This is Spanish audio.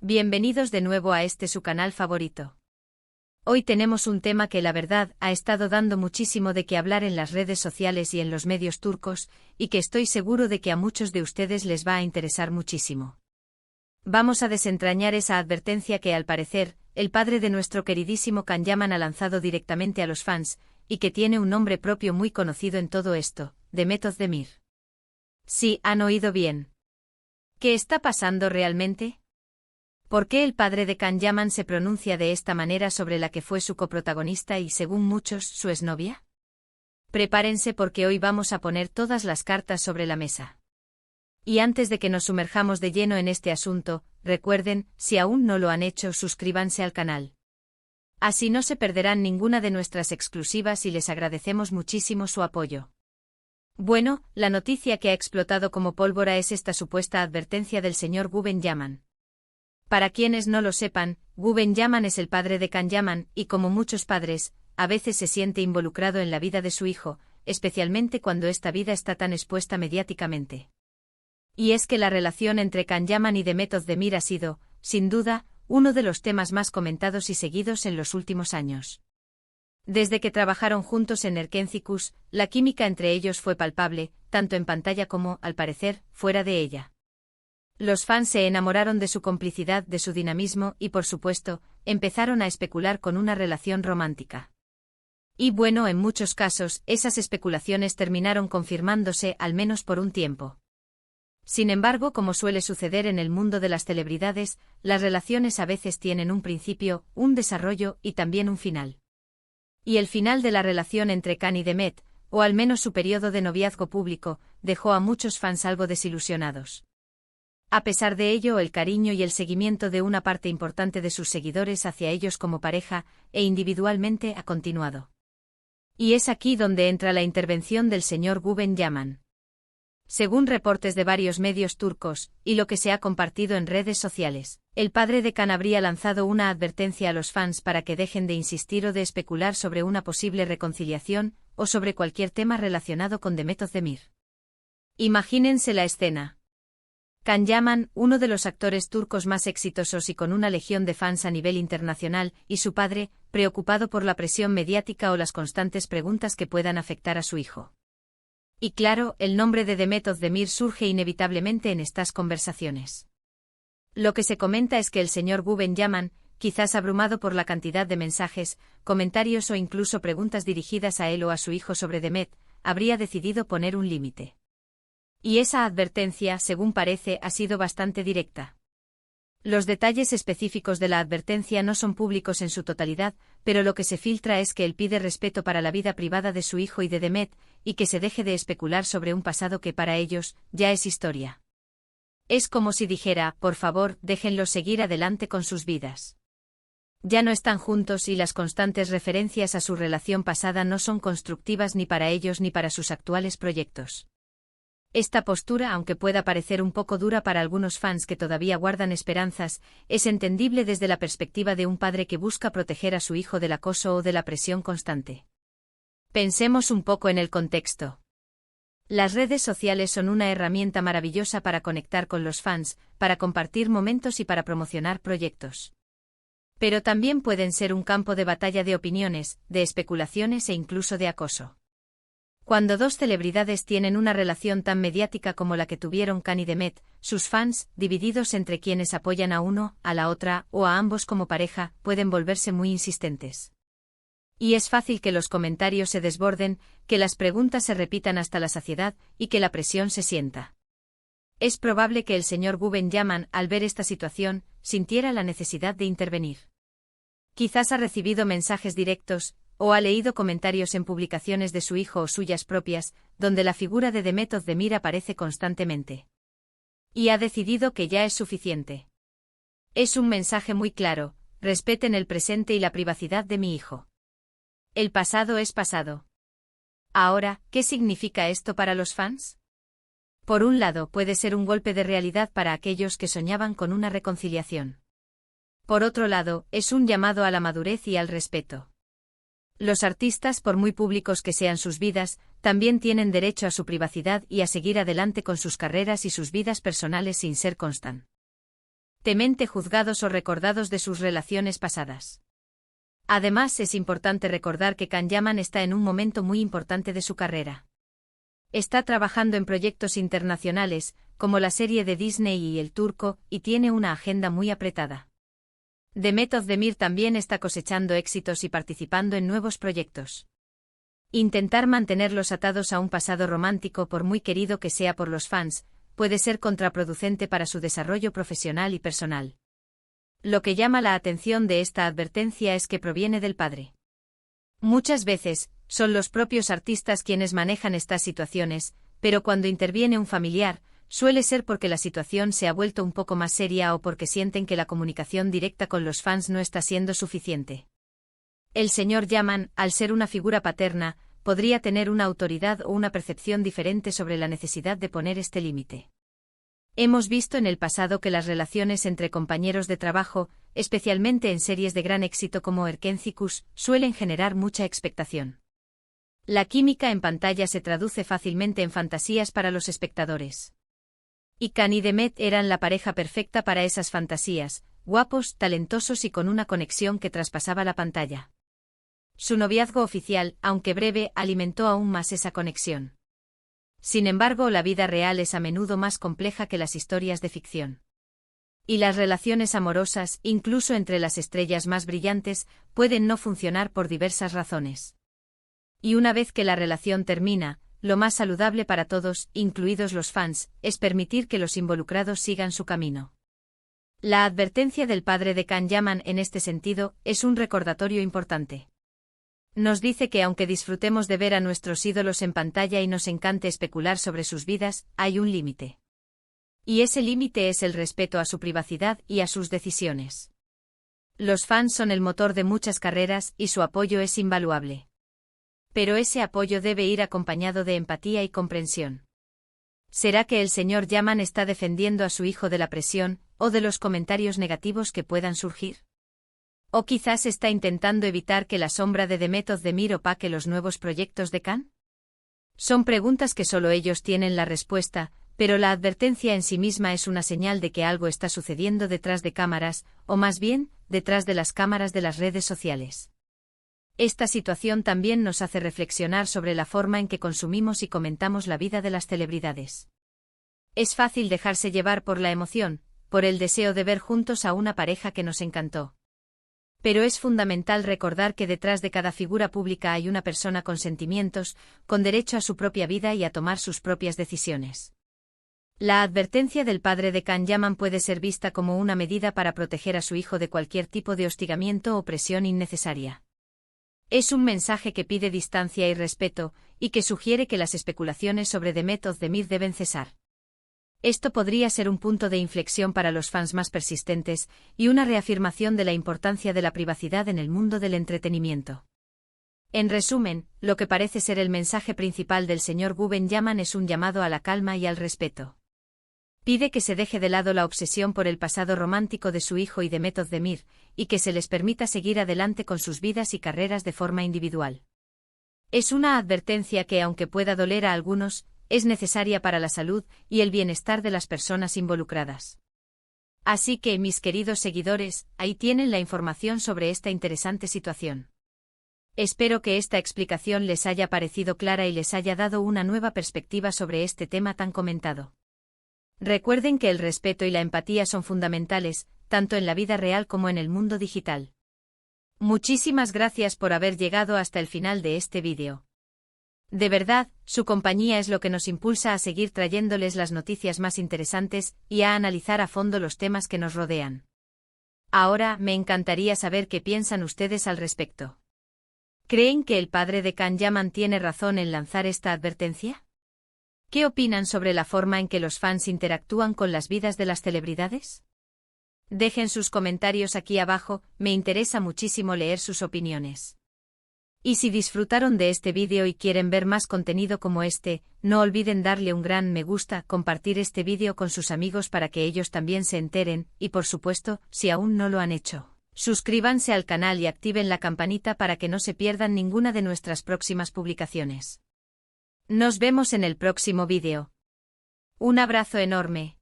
Bienvenidos de nuevo a su canal favorito. Hoy tenemos un tema que la verdad ha estado dando muchísimo de qué hablar en las redes sociales y en los medios turcos, y que estoy seguro de que a muchos de ustedes les va a interesar muchísimo. Vamos a desentrañar esa advertencia que al parecer, el padre de nuestro queridísimo Can Yaman ha lanzado directamente a los fans, y que tiene un nombre propio muy conocido en todo esto, Demet Özdemir. Sí, han oído bien. ¿Qué está pasando realmente? ¿Por qué el padre de Can Yaman se pronuncia de esta manera sobre la que fue su coprotagonista y, según muchos, su exnovia? Prepárense porque hoy vamos a poner todas las cartas sobre la mesa. Y antes de que nos sumerjamos de lleno en este asunto, recuerden, si aún no lo han hecho, suscríbanse al canal. Así no se perderán ninguna de nuestras exclusivas y les agradecemos muchísimo su apoyo. Bueno, la noticia que ha explotado como pólvora es esta supuesta advertencia del señor Guven Yaman. Para quienes no lo sepan, Guven Yaman es el padre de Can Yaman y, como muchos padres, a veces se siente involucrado en la vida de su hijo, especialmente cuando esta vida está tan expuesta mediáticamente. Y es que la relación entre Can Yaman y Demet Özdemir ha sido, sin duda, uno de los temas más comentados y seguidos en los últimos años. Desde que trabajaron juntos en Erkencikus, la química entre ellos fue palpable, tanto en pantalla como, al parecer, fuera de ella. Los fans se enamoraron de su complicidad, de su dinamismo y, por supuesto, empezaron a especular con una relación romántica. Y bueno, en muchos casos, esas especulaciones terminaron confirmándose al menos por un tiempo. Sin embargo, como suele suceder en el mundo de las celebridades, las relaciones a veces tienen un principio, un desarrollo y también un final. Y el final de la relación entre Can y Demet, o al menos su periodo de noviazgo público, dejó a muchos fans algo desilusionados. A pesar de ello, el cariño y el seguimiento de una parte importante de sus seguidores hacia ellos como pareja e individualmente ha continuado. Y es aquí donde entra la intervención del señor Guven Yaman. Según reportes de varios medios turcos, y lo que se ha compartido en redes sociales, el padre de Can habría lanzado una advertencia a los fans para que dejen de insistir o de especular sobre una posible reconciliación, o sobre cualquier tema relacionado con Demet Özdemir. Imagínense la escena. Can Yaman, uno de los actores turcos más exitosos y con una legión de fans a nivel internacional, y su padre, preocupado por la presión mediática o las constantes preguntas que puedan afectar a su hijo. Y claro, el nombre de Demet Özdemir surge inevitablemente en estas conversaciones. Lo que se comenta es que el señor Guven Yaman, quizás abrumado por la cantidad de mensajes, comentarios o incluso preguntas dirigidas a él o a su hijo sobre Demet, habría decidido poner un límite. Y esa advertencia, según parece, ha sido bastante directa. Los detalles específicos de la advertencia no son públicos en su totalidad, pero lo que se filtra es que él pide respeto para la vida privada de su hijo y de Demet, y que se deje de especular sobre un pasado que para ellos, ya es historia. Es como si dijera, por favor, déjenlos seguir adelante con sus vidas. Ya no están juntos y las constantes referencias a su relación pasada no son constructivas ni para ellos ni para sus actuales proyectos. Esta postura, aunque pueda parecer un poco dura para algunos fans que todavía guardan esperanzas, es entendible desde la perspectiva de un padre que busca proteger a su hijo del acoso o de la presión constante. Pensemos un poco en el contexto. Las redes sociales son una herramienta maravillosa para conectar con los fans, para compartir momentos y para promocionar proyectos. Pero también pueden ser un campo de batalla de opiniones, de especulaciones e incluso de acoso. Cuando dos celebridades tienen una relación tan mediática como la que tuvieron Can y Demet, sus fans, divididos entre quienes apoyan a uno, a la otra, o a ambos como pareja, pueden volverse muy insistentes. Y es fácil que los comentarios se desborden, que las preguntas se repitan hasta la saciedad, y que la presión se sienta. Es probable que el señor Guven Yaman, al ver esta situación, sintiera la necesidad de intervenir. Quizás ha recibido mensajes directos, o ha leído comentarios en publicaciones de su hijo o suyas propias, donde la figura de Demet Özdemir aparece constantemente. Y ha decidido que ya es suficiente. Es un mensaje muy claro: respeten el presente y la privacidad de mi hijo. El pasado es pasado. Ahora, ¿qué significa esto para los fans? Por un lado, puede ser un golpe de realidad para aquellos que soñaban con una reconciliación. Por otro lado, es un llamado a la madurez y al respeto. Los artistas, por muy públicos que sean sus vidas, también tienen derecho a su privacidad y a seguir adelante con sus carreras y sus vidas personales sin ser constant. temente juzgados o recordados de sus relaciones pasadas. Además, es importante recordar que Can Yaman está en un momento muy importante de su carrera. Está trabajando en proyectos internacionales, como la serie de Disney y El Turco, y tiene una agenda muy apretada. Demet Özdemir también está cosechando éxitos y participando en nuevos proyectos. Intentar mantenerlos atados a un pasado romántico, por muy querido que sea por los fans, puede ser contraproducente para su desarrollo profesional y personal. Lo que llama la atención de esta advertencia es que proviene del padre. Muchas veces, son los propios artistas quienes manejan estas situaciones, pero cuando interviene un familiar, suele ser porque la situación se ha vuelto un poco más seria o porque sienten que la comunicación directa con los fans no está siendo suficiente. El señor Yaman, al ser una figura paterna, podría tener una autoridad o una percepción diferente sobre la necesidad de poner este límite. Hemos visto en el pasado que las relaciones entre compañeros de trabajo, especialmente en series de gran éxito como Erkencicus, suelen generar mucha expectación. La química en pantalla se traduce fácilmente en fantasías para los espectadores. Y Can y Demet eran la pareja perfecta para esas fantasías, guapos, talentosos y con una conexión que traspasaba la pantalla. Su noviazgo oficial, aunque breve, alimentó aún más esa conexión. Sin embargo, la vida real es a menudo más compleja que las historias de ficción. Y las relaciones amorosas, incluso entre las estrellas más brillantes, pueden no funcionar por diversas razones. Y una vez que la relación termina, lo más saludable para todos, incluidos los fans, es permitir que los involucrados sigan su camino. La advertencia del padre de Can Yaman en este sentido es un recordatorio importante. Nos dice que aunque disfrutemos de ver a nuestros ídolos en pantalla y nos encante especular sobre sus vidas, hay un límite. Y ese límite es el respeto a su privacidad y a sus decisiones. Los fans son el motor de muchas carreras y su apoyo es invaluable. Pero ese apoyo debe ir acompañado de empatía y comprensión. ¿Será que el señor Yaman está defendiendo a su hijo de la presión o de los comentarios negativos que puedan surgir? ¿O quizás está intentando evitar que la sombra de Demet Özdemir opaque los nuevos proyectos de Can? Son preguntas que solo ellos tienen la respuesta, pero la advertencia en sí misma es una señal de que algo está sucediendo detrás de cámaras, o más bien, detrás de las cámaras de las redes sociales. Esta situación también nos hace reflexionar sobre la forma en que consumimos y comentamos la vida de las celebridades. Es fácil dejarse llevar por la emoción, por el deseo de ver juntos a una pareja que nos encantó. Pero es fundamental recordar que detrás de cada figura pública hay una persona con sentimientos, con derecho a su propia vida y a tomar sus propias decisiones. La advertencia del padre de Can Yaman puede ser vista como una medida para proteger a su hijo de cualquier tipo de hostigamiento o presión innecesaria. Es un mensaje que pide distancia y respeto, y que sugiere que las especulaciones sobre Demet Özdemir deben cesar. Esto podría ser un punto de inflexión para los fans más persistentes, y una reafirmación de la importancia de la privacidad en el mundo del entretenimiento. En resumen, lo que parece ser el mensaje principal del señor Guben Yaman es un llamado a la calma y al respeto. Pide que se deje de lado la obsesión por el pasado romántico de su hijo y Demet Özdemir, y que se les permita seguir adelante con sus vidas y carreras de forma individual. Es una advertencia que, aunque pueda doler a algunos, es necesaria para la salud y el bienestar de las personas involucradas. Así que, mis queridos seguidores, ahí tienen la información sobre esta interesante situación. Espero que esta explicación les haya parecido clara y les haya dado una nueva perspectiva sobre este tema tan comentado. Recuerden que el respeto y la empatía son fundamentales, tanto en la vida real como en el mundo digital. Muchísimas gracias por haber llegado hasta el final de este vídeo. De verdad, su compañía es lo que nos impulsa a seguir trayéndoles las noticias más interesantes y a analizar a fondo los temas que nos rodean. Ahora, me encantaría saber qué piensan ustedes al respecto. ¿Creen que el padre de Can Yaman tiene razón en lanzar esta advertencia? ¿Qué opinan sobre la forma en que los fans interactúan con las vidas de las celebridades? Dejen sus comentarios aquí abajo, me interesa muchísimo leer sus opiniones. Y si disfrutaron de este vídeo y quieren ver más contenido como este, no olviden darle un gran me gusta, compartir este vídeo con sus amigos para que ellos también se enteren, y por supuesto, si aún no lo han hecho, suscríbanse al canal y activen la campanita para que no se pierdan ninguna de nuestras próximas publicaciones. Nos vemos en el próximo vídeo. Un abrazo enorme.